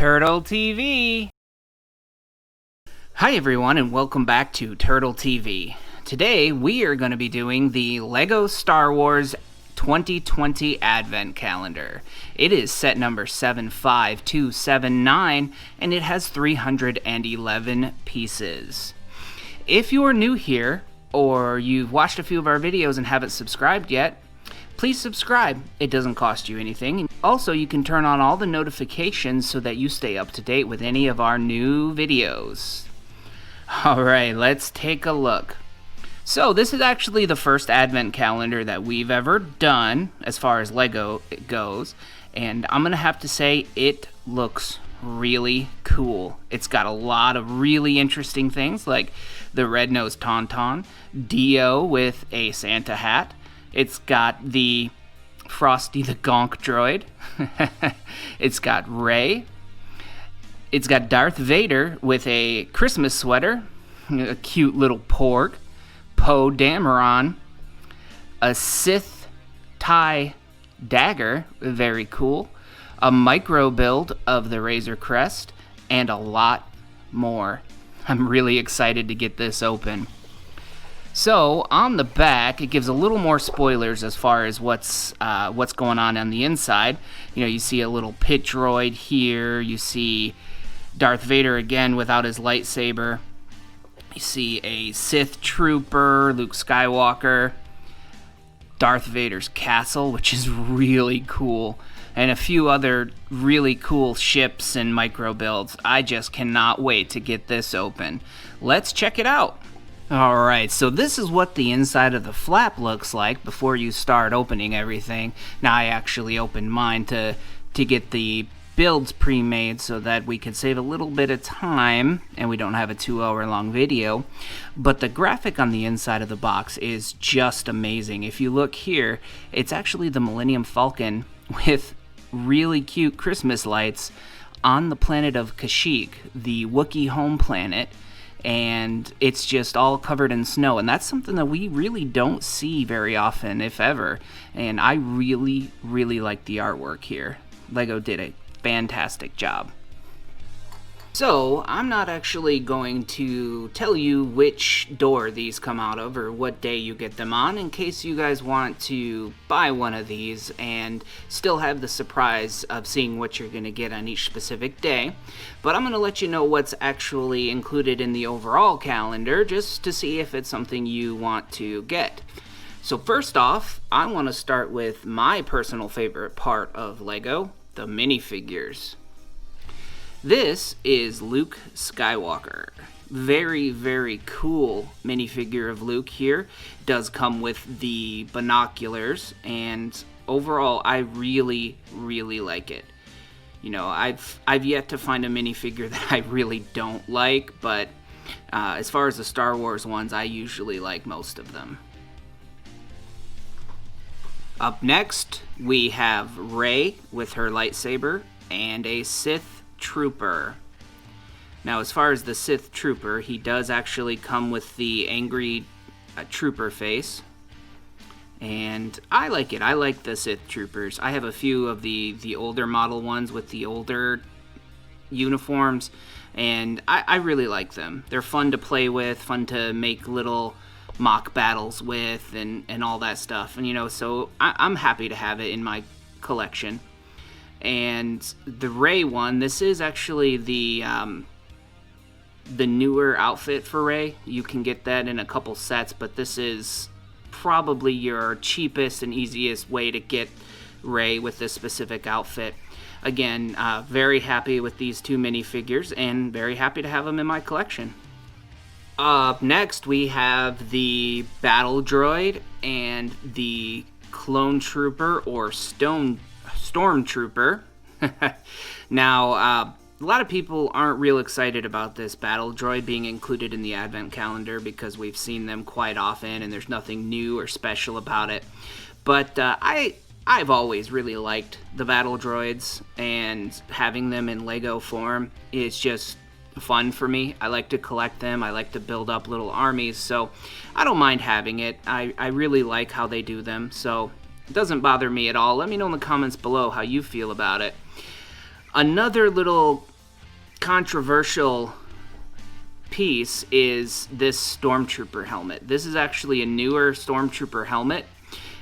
Turtle TV. Hi everyone and welcome back to Turtle TV. Today we are going to be doing the LEGO Star Wars 2020 Advent Calendar. It is set number 75279 and it has 311 pieces. If you are new here or you've watched a few of our videos and haven't subscribed yet, please subscribe. It doesn't cost you anything. Also, you can turn on all the notifications so that you stay up to date with any of our new videos. Alright, let's take a look. So, this is actually the first Advent Calendar that we've ever done as far as LEGO goes. And I'm going to have to say, it looks really cool. It's got a lot of really interesting things like the red-nosed Taunton, Dio with a Santa hat. It's got the Frosty the Gonk droid. It's got Rey. It's got Darth Vader with a Christmas sweater, a cute little porg, Poe Dameron, a Sith tie dagger, very cool, a micro build of the Razor Crest, and a lot more. I'm really excited to get this open. So, on the back, it gives a little more spoilers as far as what's going on the inside. You know, you see a little pit droid here. You see Darth Vader again without his lightsaber. You see a Sith Trooper, Luke Skywalker, Darth Vader's castle, which is really cool, and a few other really cool ships and micro builds. I just cannot wait to get this open. Let's check it out. Alright, so this is what the inside of the flap looks like before you start opening everything. Now, I actually opened mine to get the builds pre-made so that we could save a little bit of time and we don't have a 2-hour long video. But the graphic on the inside of the box is just amazing. If you look here, it's actually the Millennium Falcon with really cute Christmas lights on the planet of Kashyyyk, the Wookiee home planet. And it's just all covered in snow, and that's something that we really don't see very often, if ever. And I really, really like the artwork here. LEGO did a fantastic job. So, I'm not actually going to tell you which door these come out of or what day you get them on, in case you guys want to buy one of these and still have the surprise of seeing what you're going to get on each specific day. But I'm going to let you know what's actually included in the overall calendar, just to see if it's something you want to get. So first off, I want to start with my personal favorite part of LEGO, the minifigures. This is Luke Skywalker. Very, very cool minifigure of Luke here. Does come with the binoculars, and overall, I really, really like it. You know, I've yet to find a minifigure that I really don't like, but as far as the Star Wars ones, I usually like most of them. Up next, we have Rey with her lightsaber and a Sith Trooper. Now, as far as the Sith Trooper, he does actually come with the angry trooper face, and I like it. I like the Sith Troopers. I have a few of the older model ones with the older uniforms, and I really like them. They're fun to play with, fun to make little mock battles with, and all that stuff. And you know, so I'm happy to have it in my collection. And the Rey one, this is actually the newer outfit for Rey. You can get that in a couple sets, but this is probably your cheapest and easiest way to get Rey with this specific outfit. Again, very happy with these two minifigures and very happy to have them in my collection. Up next, we have the Battle Droid and the Clone Trooper or Stormtrooper. Now, a lot of people aren't real excited about this Battle Droid being included in the Advent Calendar because we've seen them quite often and there's nothing new or special about it. But I've always really liked the Battle Droids, and having them in LEGO form is just fun for me. I like to collect them. I like to build up little armies, so I don't mind having it. I really like how they do them, so it doesn't bother me at all. Let me know in the comments below how you feel about it. Another little controversial piece is this Stormtrooper helmet. This is actually a newer Stormtrooper helmet,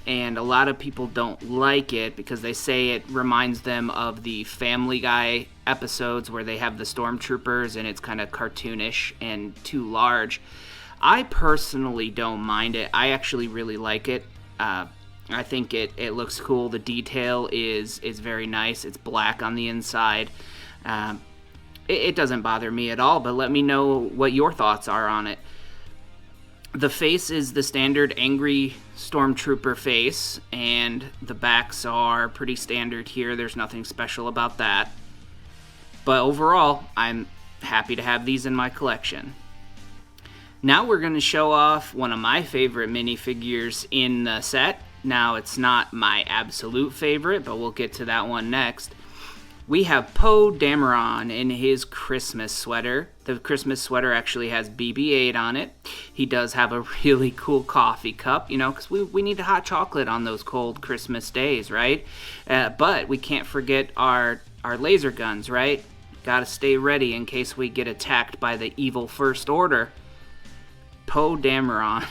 and a lot of people don't like it because they say it reminds them of the Family Guy episodes where they have the Stormtroopers and it's kind of cartoonish and too large. I personally don't mind it. I actually really like it. I think it looks cool. The detail is very nice. It's black on the inside. It doesn't bother me at all, but let me know what your thoughts are on it. The face is the standard angry Stormtrooper face, and the backs are pretty standard here. There's nothing special about that. But overall, I'm happy to have these in my collection. Now we're going to show off one of my favorite minifigures in the set. Now, it's not my absolute favorite, but we'll get to that one next. We have Poe Dameron in his Christmas sweater. The Christmas sweater actually has BB-8 on it. He does have a really cool coffee cup, you know, because we need hot chocolate on those cold Christmas days, right? But we can't forget our laser guns, right? Gotta stay ready in case we get attacked by the evil First Order. Poe Dameron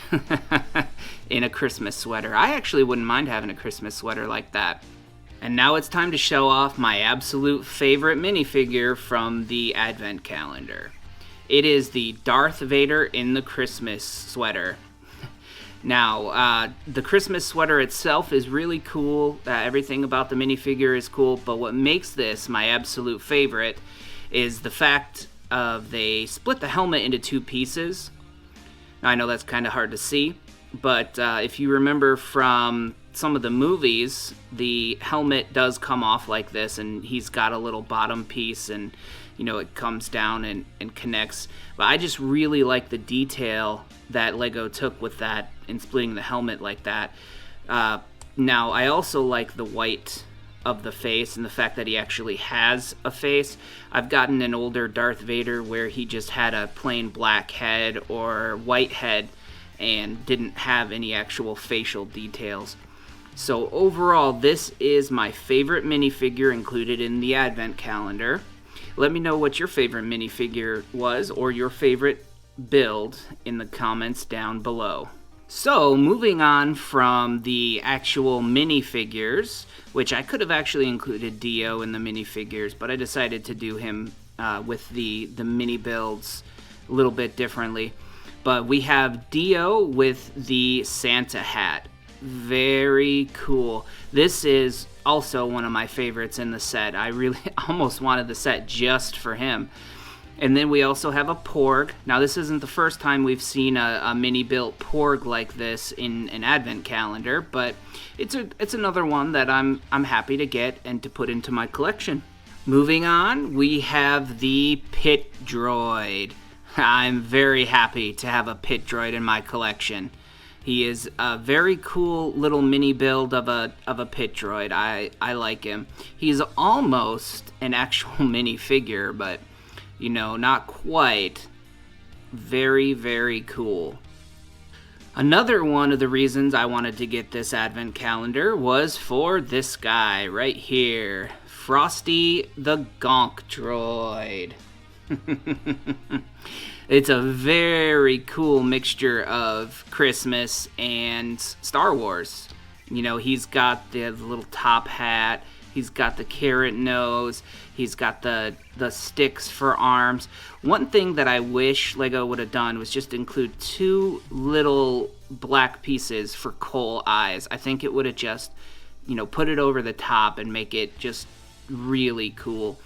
in a Christmas sweater. I actually wouldn't mind having a Christmas sweater like that. And now it's time to show off my absolute favorite minifigure from the Advent calendar. It is the Darth Vader in the Christmas sweater. Now, the Christmas sweater itself is really cool. Everything about the minifigure is cool, but what makes this my absolute favorite is the fact of they split the helmet into two pieces. Now, I know that's kind of hard to see, but if you remember from some of the movies, the helmet does come off like this, and he's got a little bottom piece, and you know, it comes down and connects. But I just really like the detail that Lego took with that in splitting the helmet like that. Now, I also like the white of the face and the fact that he actually has a face. I've gotten an older Darth Vader where he just had a plain black head or white head and didn't have any actual facial details. So overall, this is my favorite minifigure included in the Advent calendar. Let me know what your favorite minifigure was or your favorite build in the comments down below. So, moving on from the actual minifigures, which I could have actually included Dio in the minifigures, but I decided to do him with the mini builds a little bit differently. But we have Dio with the Santa hat. Very cool. This is also one of my favorites in the set. I really almost wanted the set just for him. And then we also have a Porg. Now, this isn't the first time we've seen a mini-built Porg like this in an Advent calendar, but it's another one that I'm happy to get and to put into my collection. Moving on, we have the Pit Droid. I'm very happy to have a Pit Droid in my collection. He is a very cool little mini build of a Pit Droid. I like him. He's almost an actual minifigure, but you know, not quite. Very, very cool. Another one of the reasons I wanted to get this Advent calendar was for this guy right here. Frosty the Gonk droid. It's a very cool mixture of Christmas and Star Wars. You know, he's got the little top hat. He's got the carrot nose. He's got the sticks for arms. One thing that I wish Lego would have done was just include two little black pieces for coal eyes. I think it would have just, you know, put it over the top and make it just really cool.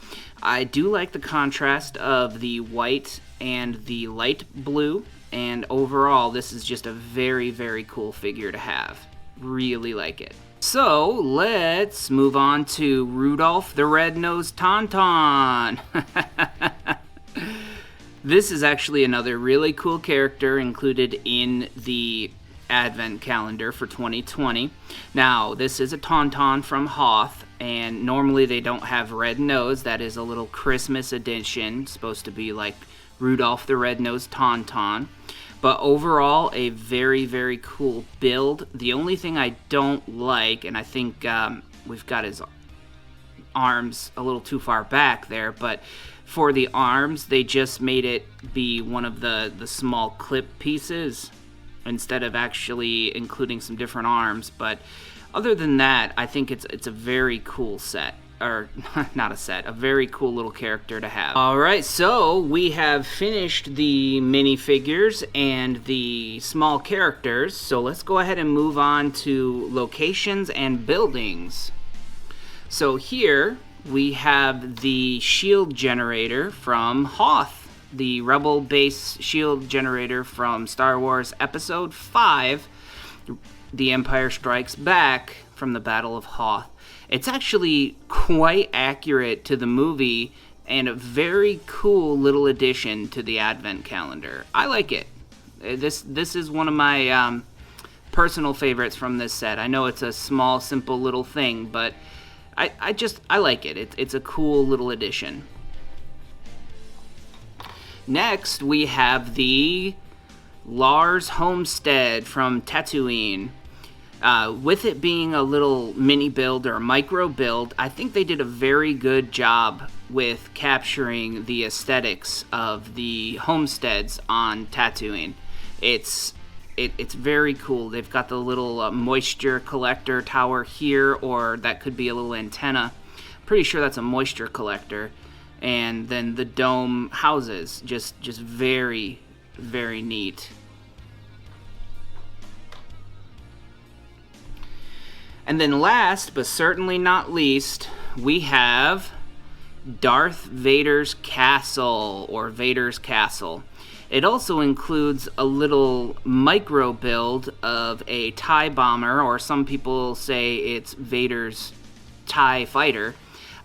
I do like the contrast of the white and the light blue, and overall this is just a very, very cool figure to have. Really like it. So, let's move on to Rudolph the Red-Nosed Taunton. This is actually another really cool character included in the Advent calendar for 2020. Now, this is a Taunton from Hoth, and normally they don't have red nose. That is a little Christmas edition, supposed to be like Rudolph the Red-Nosed Taunton. But overall, a very, very cool build. The only thing I don't like, and I think we've got his arms a little too far back there, but For the arms, they just made it be one of the small clip pieces instead of actually including some different arms. But other than that, I think it's a very cool set. Or, not a set, a very cool little character to have. Alright, so we have finished the minifigures and the small characters, so let's go ahead and move on to locations and buildings. So here, we have the shield generator from Hoth, the Rebel base shield generator from Star Wars Episode 5, The Empire Strikes Back, from the Battle of Hoth. It's actually quite accurate to the movie and a very cool little addition to the Advent calendar. I like it. This is one of my personal favorites from this set. I know it's a small, simple little thing, but I like it. It's a cool little addition. Next, we have the Lars Homestead from Tatooine. With it being a little mini build or micro build, I think they did a very good job with capturing the aesthetics of the homesteads on Tatooine. It's very cool. They've got the little moisture collector tower here, or that could be a little antenna. Pretty sure that's a moisture collector. And then the dome houses, just very, very neat. And then last, but certainly not least, we have Darth Vader's castle, or Vader's castle. It also includes a little micro build of a TIE bomber, or some people say it's Vader's TIE fighter.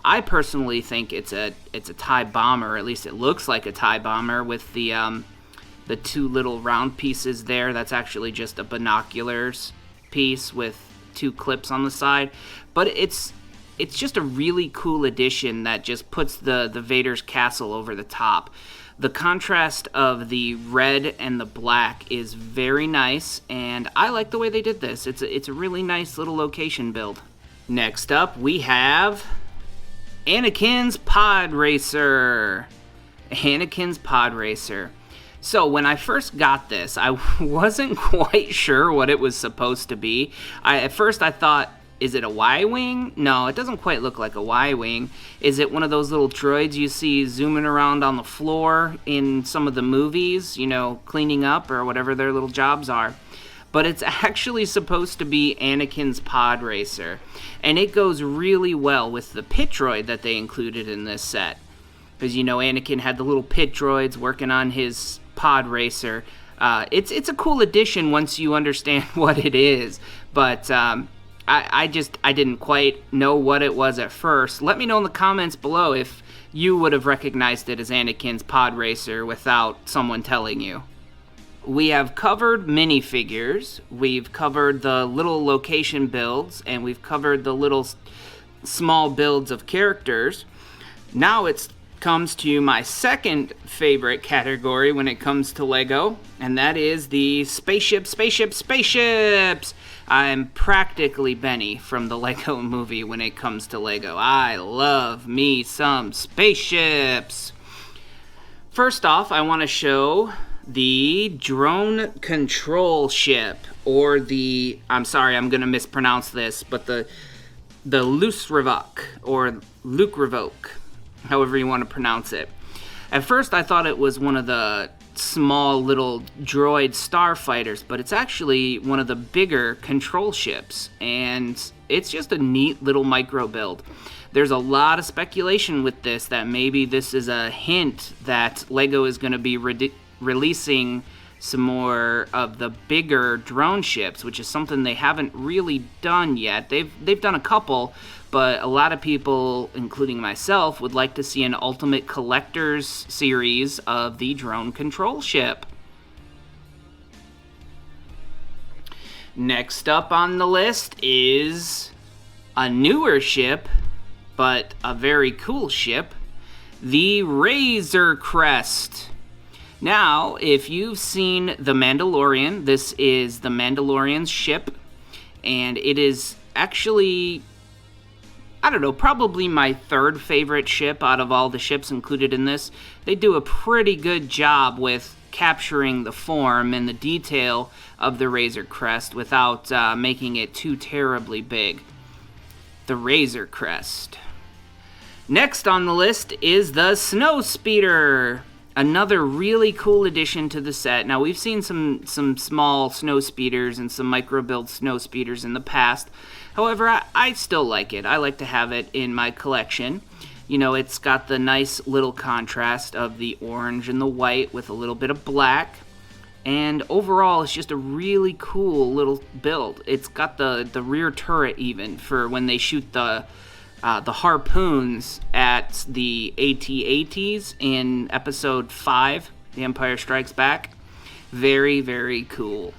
I personally think it's a TIE bomber, at least it looks like a TIE bomber with the two little round pieces there. That's actually just a binoculars piece with two clips on the side, but it's just a really cool addition that just puts the Vader's castle over the top. The contrast of the red and the black is very nice, and I like the way they did this. It's a really nice little location build. Next up, we have Anakin's Pod Racer. Anakin's Pod Racer. So when I first got this, I wasn't quite sure what it was supposed to be. At first I thought, is it a Y-Wing? No, it doesn't quite look like a Y-Wing. Is it one of those little droids you see zooming around on the floor in some of the movies, you know, cleaning up or whatever their little jobs are? But it's actually supposed to be Anakin's Pod Racer. And it goes really well with the pit droid that they included in this set. Because, you know, Anakin had the little pit droids working on his pod racer. It's a cool addition once you understand what it is. But I didn't quite know what it was at first. Let me know in the comments below if you would have recognized it as Anakin's Pod Racer without someone telling you. We have covered minifigures, we've covered the little location builds, and we've covered the little small builds of characters. Now it comes to my second favorite category when it comes to Lego, and that is the spaceships. I'm practically Benny from the Lego movie when it comes to Lego. I love me some spaceships. First off, I want to show the drone control ship, or the, I'm sorry, I'm going to mispronounce this, but the Lusrevok, or Lukrevok, however you want to pronounce it. At first I thought it was one of the small little droid starfighters, but it's actually one of the bigger control ships, and it's just a neat little micro build. There's a lot of speculation with this that maybe this is a hint that Lego is going to be releasing some more of the bigger drone ships, which is something they haven't really done yet. They've done a couple, but a lot of people, including myself, would like to see an Ultimate Collector's series of the drone control ship. Next up on the list is a newer ship, but a very cool ship, the Razor Crest. Now, if you've seen The Mandalorian, this is the Mandalorian's ship, and it is actually, I don't know, probably my third favorite ship out of all the ships included in this. They do a pretty good job with capturing the form and the detail of the Razor Crest without making it too terribly big. The Razor Crest. Next on the list is the Snow Speeder. Another really cool addition to the set. Now, we've seen some small snow speeders and some micro-build snow speeders in the past. However, I still like it. I like to have it in my collection. You know, it's got the nice little contrast of the orange and the white with a little bit of black. And overall, it's just a really cool little build. It's got the rear turret even for when they shoot the harpoons at the AT-ATs in Episode 5, The Empire Strikes Back. Very, very cool.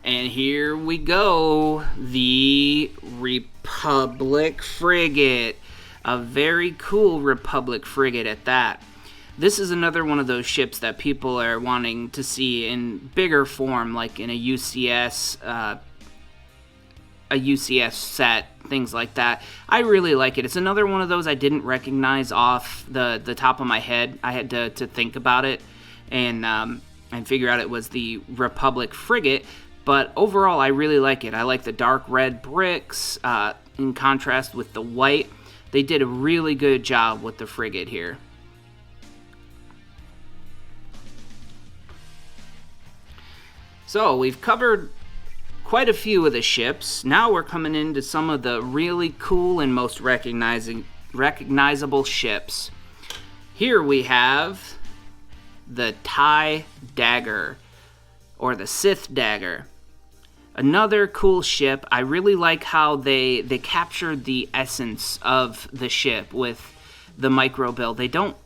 And here we go, the Republic Frigate. A very cool Republic Frigate at that. This is another one of those ships that people are wanting to see in bigger form, like in a UCS set, things like that. I really like it. It's another one of those I didn't recognize off the top of my head. I had to think about it and figure out it was the Republic Frigate. But overall, I really like it. I like the dark red bricks in contrast with the white. They did a really good job with the frigate here. So we've covered quite a few of the ships. Now we're coming into some of the really cool and most recognizable ships. Here we have the TIE Dagger, or the Sith Dagger. Another cool ship. I really like how they captured the essence of the ship with the micro build. They don't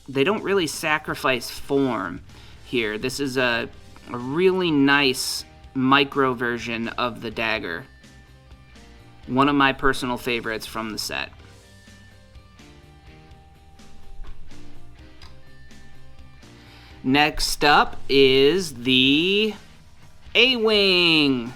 really sacrifice form here. This is a really nice micro version of the Dagger. One of my personal favorites from the set. Next up is the A-Wing.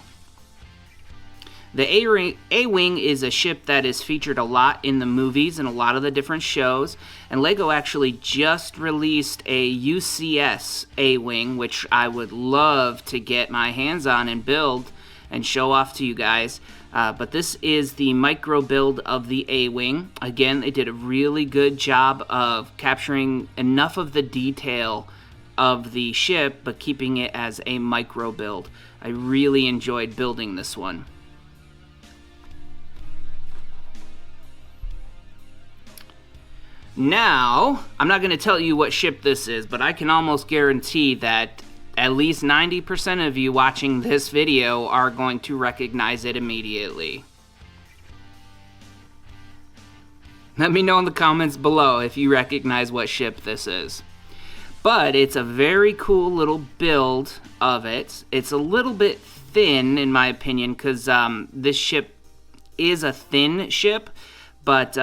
The A-Wing is a ship that is featured a lot in the movies and a lot of the different shows, and LEGO actually just released a UCS A-Wing, which I would love to get my hands on and build and show off to you guys. But this is the micro build of the A-Wing. Again, they did a really good job of capturing enough of the detail of the ship, but keeping it as a micro build. I really enjoyed building this one. Now, I'm not going to tell you what ship this is, but I can almost guarantee that at least 90% of you watching this video are going to recognize it immediately. Let me know in the comments below if you recognize what ship this is. But it's a very cool little build of it. It's a little bit thin, in my opinion, because this ship is a thin ship, but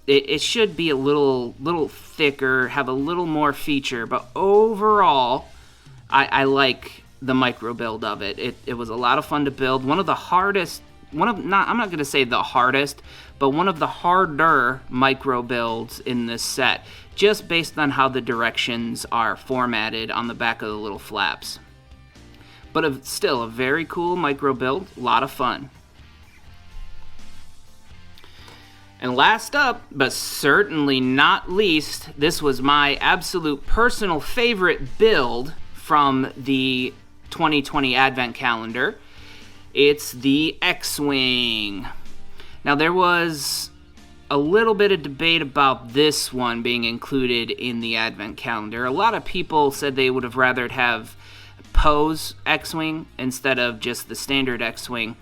it should be a little thicker, have a little more feature. But overall, I like the micro build of it. It was a lot of fun to build. One of the hardest, I'm not going to say the hardest, but one of the harder micro builds in this set, just based on how the directions are formatted on the back of the little flaps. But still a very cool micro build, a lot of fun. And last up, but certainly not least, this was my absolute personal favorite build from the 2020 Advent Calendar. It's the X-Wing. Now, there was a little bit of debate about this one being included in the Advent Calendar. A lot of people said they would have rather have Poe's X-Wing instead of just the standard X-Wing.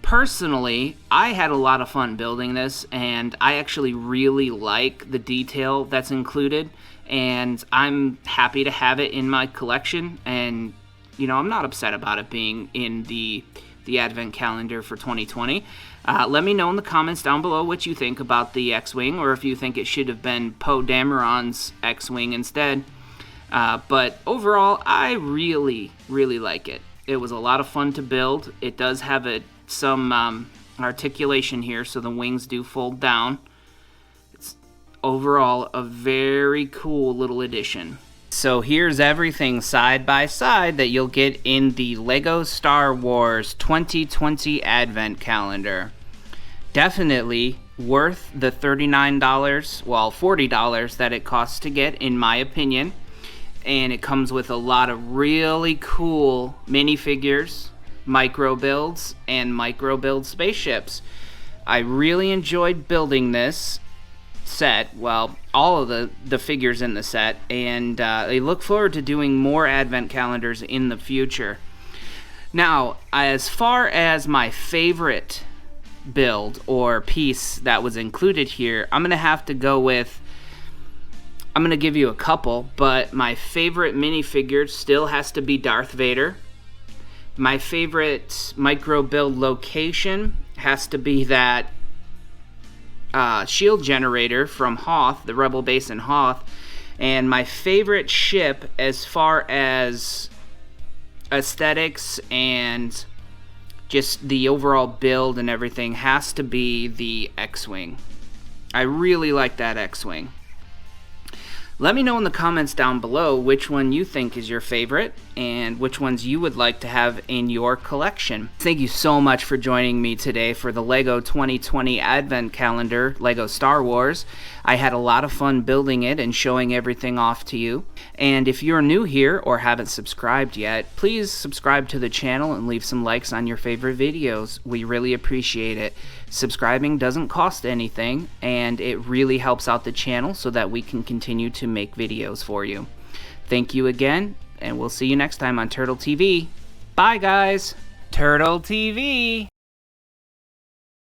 Personally, I had a lot of fun building this, and I actually really like the detail that's included, and I'm happy to have it in my collection, and, you know, I'm not upset about it being in the Advent Calendar for 2020. Let me know in the comments down below what you think about the X-Wing, or if you think it should have been Poe Dameron's X-Wing instead. But overall, I really, really like it. It was a lot of fun to build. It does have a some articulation here, so the wings do fold down. It's overall a very cool little addition. So here's everything side by side that you'll get in the LEGO Star Wars 2020 Advent Calendar. Definitely worth the $39, well, $40 that it costs to get, in my opinion. And it comes with a lot of really cool minifigures, micro builds, and micro build spaceships. I really enjoyed building this set, well, all of the figures in the set, and I look forward to doing more advent calendars in the future. Now, as far as my favorite build or piece that was included here, I'm gonna have to go with, I'm gonna give you a couple, but my favorite minifigure still has to be Darth Vader. My favorite micro build location has to be that shield generator from Hoth, the Rebel base in Hoth. And my favorite ship as far as aesthetics and just the overall build and everything has to be the X-Wing. I really like that X-Wing. Let me know in the comments down below which one you think is your favorite and which ones you would like to have in your collection. Thank you so much for joining me today for the LEGO 2020 Advent Calendar, LEGO Star Wars. I had a lot of fun building it and showing everything off to you. And if you're new here or haven't subscribed yet, please subscribe to the channel and leave some likes on your favorite videos. We really appreciate it. Subscribing doesn't cost anything, and it really helps out the channel so that we can continue to make videos for you. Thank you again, and we'll see you next time on Turtle TV. Bye, guys! Turtle TV!